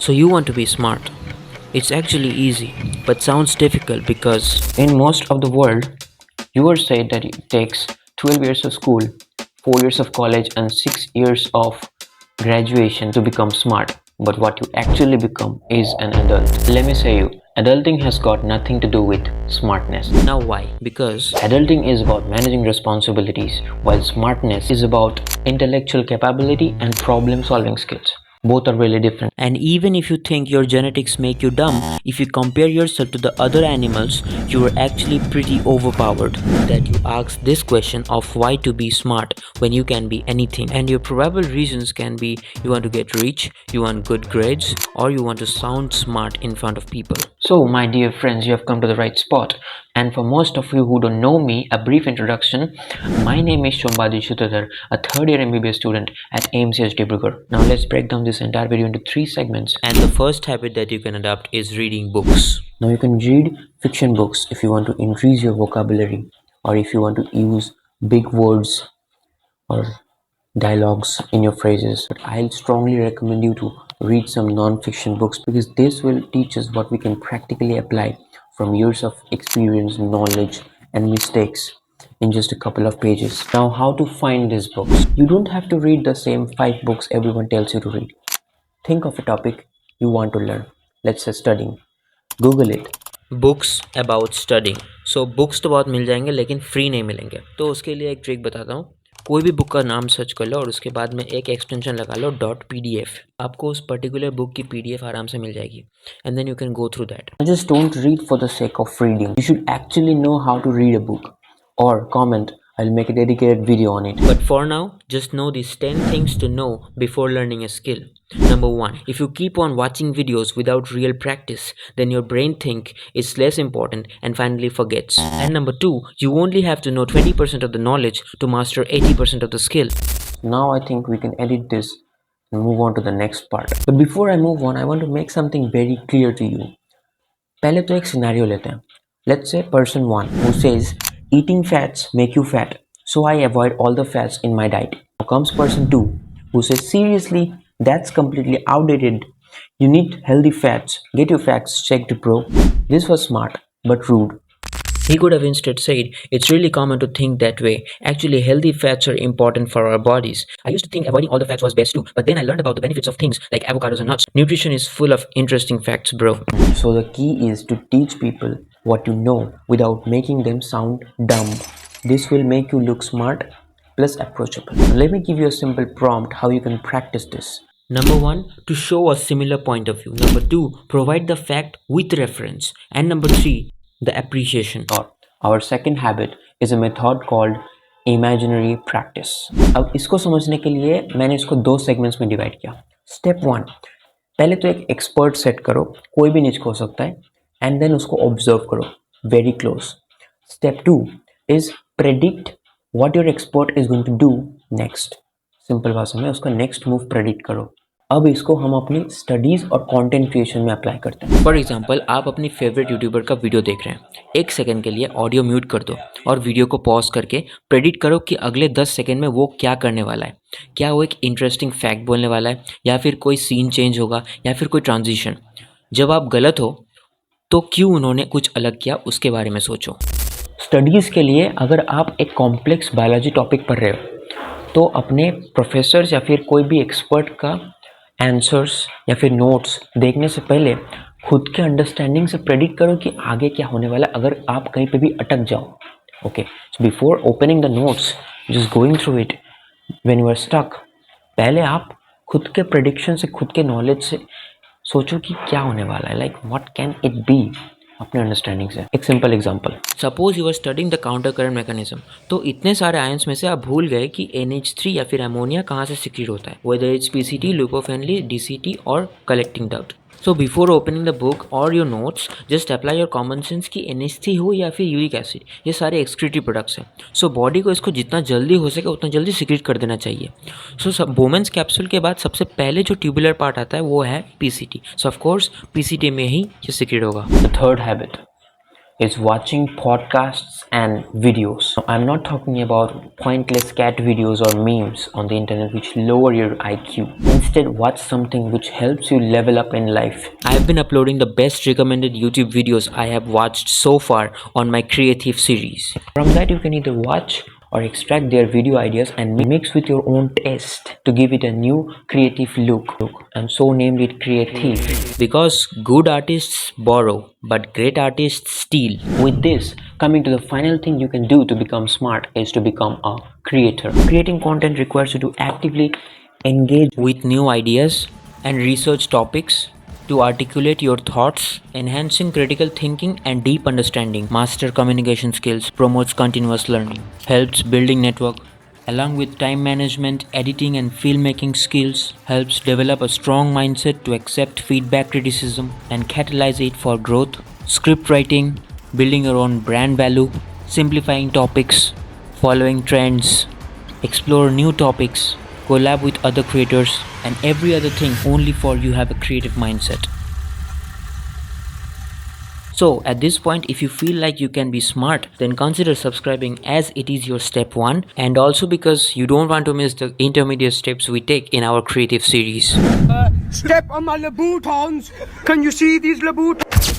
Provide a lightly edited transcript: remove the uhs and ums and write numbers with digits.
So you want to be smart. It's actually easy, but sounds difficult because in most of the world, you were said that it takes 12 years of school, 4 years of college, and 6 years of graduation to become smart. But what you actually become is an adult. Let me say you, adulting has got nothing to do with smartness. Now why? Because adulting is about managing responsibilities, while smartness is about intellectual capability and problem solving skills. Both are really different. And even if you think your genetics make you dumb, if you compare yourself to the other animals, you are actually pretty overpowered. That you ask this question of why to be smart when you can be anything. And your probable reasons can be you want to get rich, you want good grades, or you want to sound smart in front of people. So, my dear friends, you have come to the right spot. And for most of you who don't know me, a brief introduction. My name is Shombadi Shutadhar, a third year MBBS student at AMCH Dibrugarh. Now let's break down this entire video into 3 segments. And the first habit that you can adopt is reading books. Now you can read fiction books if you want to increase your vocabulary, or if you want to use big words or dialogues in your phrases. But I'll strongly recommend you to read some non-fiction books, because this will teach us what we can practically apply from years of experience, knowledge, and mistakes in just a couple of pages. Now, how to find these books? You don't have to read the same 5 books everyone tells you to read. Think of a topic you want to learn. Let's say studying. Google it. Books about studying. So books तो बहुत मिल जाएंगे, लेकिन free नहीं मिलेंगे. तो उसके लिए एक ट्रिक बताता हूँ. कोई भी बुक का नाम सर्च कर लो और उसके बाद में एक एक्सटेंशन लगा लो .pdf. आपको उस पर्टिकुलर बुक की PDF आराम से मिल जाएगी. And then you can go through that. Just don't read for the sake of reading. You should actually know how to read a book. और comment, I'll make a dedicated video on it. But for now, just know these 10 things to know before learning a skill. Number 1. If you keep on watching videos without real practice, then your brain think it's less important and finally forgets. And number 2, you only have to know 20% of the knowledge to master 80% of the skill. Now I think we can edit this and move on to the next part. But before I move on, I want to make something very clear to you. पहले तो एक scenario लेते हैं. Let's say person 1 who says eating fats make you fat, so I avoid all the fats in my diet. Now comes person 2 who says seriously, that's completely outdated. You need healthy fats. Get your facts checked, bro. This was smart but rude. He could have instead said, it's really common to think that way. Actually, healthy fats are important for our bodies. I used to think avoiding all the fats was best too, but then I learned about the benefits of things like avocados and nuts. Nutrition is full of interesting facts, bro. So the key is to teach people what you know without making them sound dumb. This will make you look smart plus approachable. Let me give you a simple prompt how you can practice this. Number 1, to show a similar point of view. Number 2, provide the fact with reference. And number 3, the appreciation. Or our second habit is a method called imaginary practice. अब इसको समझने के लिए मैंने इसको 2 segments में divide किया. Step 1, पहले तो एक एक्सपर्ट सेट करो, कोई भी निच हो सकता है, एंड देन उसको ऑब्जर्व करो very close. Step 2 is predict what your expert is going to do next. Simple भाषा में उसका नेक्स्ट मूव प्रेडिक्ट करो. अब इसको हम अपनी स्टडीज़ और कंटेंट क्रिएशन में अप्लाई करते हैं. फॉर एग्जांपल, आप अपनी फेवरेट यूट्यूबर का वीडियो देख रहे हैं. 1 सेकंड के लिए ऑडियो म्यूट कर दो और वीडियो को पॉज करके प्रेडिक्ट करो कि अगले 10 सेकंड में वो क्या करने वाला है. क्या वो एक इंटरेस्टिंग फैक्ट बोलने वाला है, या फिर कोई सीन चेंज होगा, या फिर कोई ट्रांजिशन. जब आप गलत हो तो क्यों उन्होंने कुछ अलग किया, उसके बारे में सोचो. स्टडीज़ के लिए अगर आप एक कॉम्प्लेक्स बायोलॉजी टॉपिक पढ़ रहे हो तो अपने प्रोफेसर्स या फिर कोई भी एक्सपर्ट का आंसर्स या फिर नोट्स देखने से पहले खुद के अंडरस्टैंडिंग से प्रेडिक्ट करो कि आगे क्या होने वाला है अगर आप कहीं पे भी अटक जाओ. Okay, so before opening the notes, just going through it, when you are stuck, पहले आप खुद के प्रेडिक्शन से, खुद के नॉलेज से सोचो कि क्या होने वाला है, like what can it be, अपने अंडरस्टैंडिंग से. एक simple example, suppose you are studying the counter current mechanism. तो इतने सारे आयंस में से आप भूल गए कि NH3 या फिर अमोनिया कहाँ से सिक्रीट होता है, वेदर इट्स PCT, लुपोफेनली, DCT और collecting duct. So before opening the book or your notes, just apply your common sense कि NH3 हो या फिर यूरिक एसिड, ये सारे एक्सक्रीटरी प्रोडक्ट्स हैं. सो बॉडी को इसको जितना जल्दी हो सके उतना जल्दी सिक्रीट कर देना चाहिए. सो बोमेंस कैप्सूल के बाद सबसे पहले जो ट्यूबुलर पार्ट आता है वो है PCT. सो ऑफकोर्स PCT में ही ये सिक्रीट होगा. The third habit is watching podcasts and videos. Now, I'm not talking about pointless cat videos or memes on the internet which lower your IQ. Instead, watch something which helps you level up in life. I've been uploading the best recommended YouTube videos I have watched so far on my creative series. From that, you can either watch or extract their video ideas and mix with your own taste to give it a new creative look, and so named it Creative. Because good artists borrow but great artists steal. With this, coming to the final thing you can do to become smart is to become a creator. Creating content requires you to actively engage with new ideas and research topics to articulate your thoughts, enhancing critical thinking and deep understanding, master communication skills, promotes continuous learning, helps building network, along with time management, editing and filmmaking skills, helps develop a strong mindset to accept feedback, criticism and catalyze it for growth, script writing, building your own brand value, simplifying topics, following trends, explore new topics, collab with other creators, and every other thing only for you have a creative mindset. So at this point, if you feel like you can be smart, then consider subscribing as it is your step 1, and also because you don't want to miss the intermediate steps we take in our creative series. Step on my Louboutins. Can you see these Louboutins?